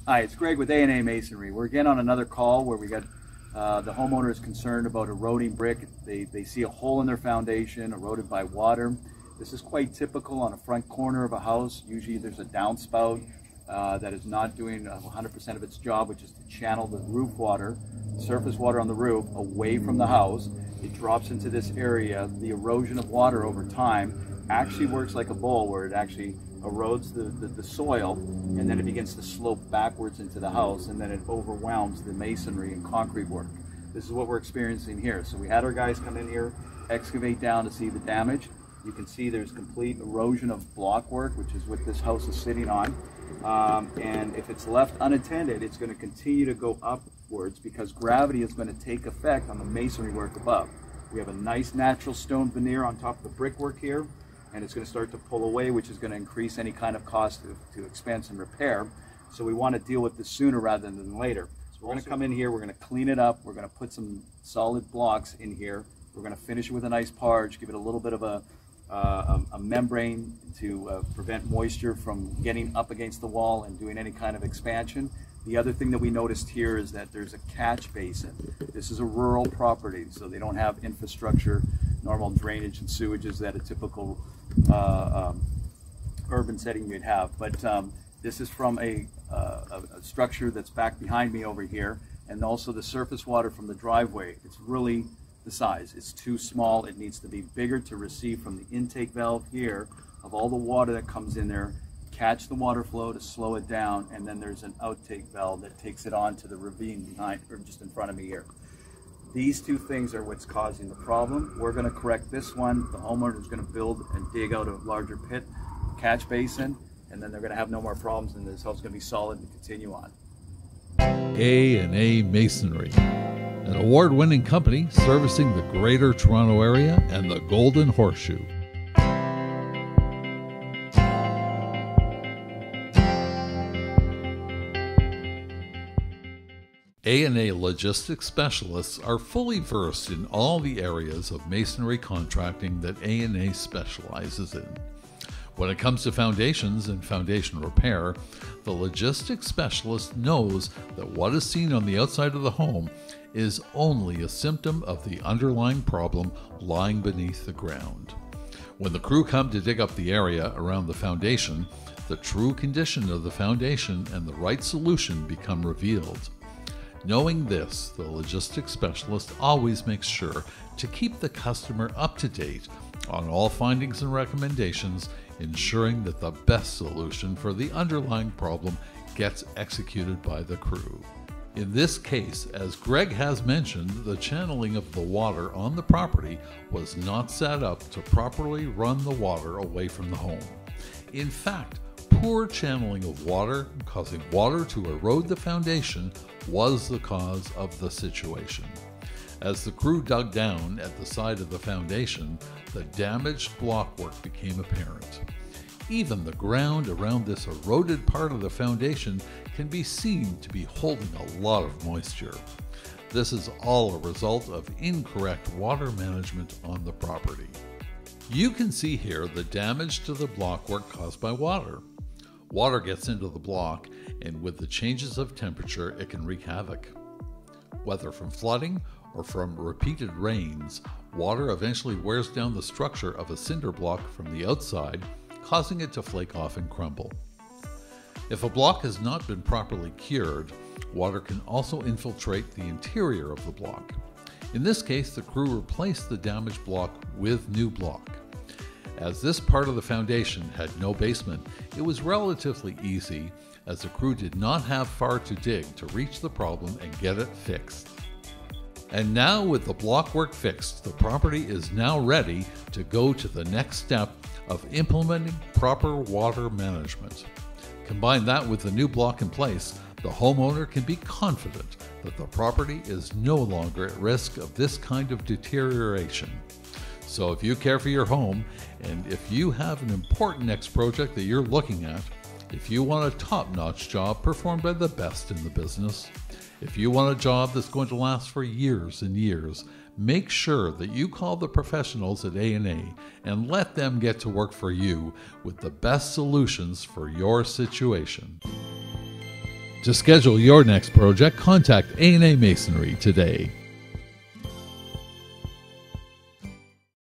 Hi, it's Greg with A&A Masonry. We're again on another call where we got the homeowner is concerned about eroding brick. They see a hole in their foundation eroded by water. This is quite typical on a front corner of a house. Usually there's a downspout that is not doing 100% of its job, which is to channel the roof water, surface water on the roof, away from the house. It drops into this area. The erosion of water over time actually works like a bowl, where it actually erodes the soil, and then it begins to slope backwards into the house, and then it overwhelms the masonry and concrete work. This is what we're experiencing here. So we had our guys come in here, excavate down to see the damage. You can see there's complete erosion of block work, which is what this house is sitting on. And if it's left unattended, it's going to continue to go upwards because gravity is going to take effect on the masonry work above. We have a nice natural stone veneer on top of the brickwork here, and it's going to start to pull away, which is going to increase any kind of cost to expense and repair. So we want to deal with this sooner rather than later. So we're going to come in here, we're going to clean it up, we're going to put some solid blocks in here, we're going to finish it with a nice parge, give it a little bit of a membrane to prevent moisture from getting up against the wall and doing any kind of expansion. The other thing that we noticed here is that there's a catch basin. This is a rural property, so they don't have infrastructure, normal drainage and sewages that a typical urban setting you'd have. But this is from a structure that's back behind me over here, and also the surface water from the driveway. It's really the size. It's too small. It needs to be bigger to receive from the intake valve here of all the water that comes in there, catch the water flow to slow it down, and then there's an outtake valve that takes it on to the ravine behind, or just in front of me here. These two things are what's causing the problem. We're going to correct this one. The homeowner is going to build and dig out a larger pit, catch basin, and then they're going to have no more problems, and this house is going to be solid and continue on. A&A Masonry, an award-winning company servicing the Greater Toronto Area and the Golden Horseshoe. A&A logistics specialists are fully versed in all the areas of masonry contracting that A&A specializes in. When it comes to foundations and foundation repair, the logistics specialist knows that what is seen on the outside of the home is only a symptom of the underlying problem lying beneath the ground. When the crew come to dig up the area around the foundation, the true condition of the foundation and the right solution become revealed. Knowing this, the logistics specialist always makes sure to keep the customer up to date on all findings and recommendations, ensuring that the best solution for the underlying problem gets executed by the crew. In this case, as Greg has mentioned, the channeling of the water on the property was not set up to properly run the water away from the home. In fact, poor channeling of water, causing water to erode the foundation, was the cause of the situation. As the crew dug down at the side of the foundation, the damaged blockwork became apparent. Even the ground around this eroded part of the foundation can be seen to be holding a lot of moisture. This is all a result of incorrect water management on the property. You can see here the damage to the blockwork caused by water. Water gets into the block, and with the changes of temperature, it can wreak havoc. Whether from flooding or from repeated rains, water eventually wears down the structure of a cinder block from the outside, causing it to flake off and crumble. If a block has not been properly cured, water can also infiltrate the interior of the block. In this case, the crew replaced the damaged block with new block. As this part of the foundation had no basement, it was relatively easy, as the crew did not have far to dig to reach the problem and get it fixed. And now, with the blockwork fixed, the property is now ready to go to the next step of implementing proper water management. Combine that with the new block in place, the homeowner can be confident that the property is no longer at risk of this kind of deterioration. So if you care for your home, and if you have an important next project that you're looking at, if you want a top-notch job performed by the best in the business, if you want a job that's going to last for years and years, make sure that you call the professionals at A&A and let them get to work for you with the best solutions for your situation. To schedule your next project, contact A&A Masonry today.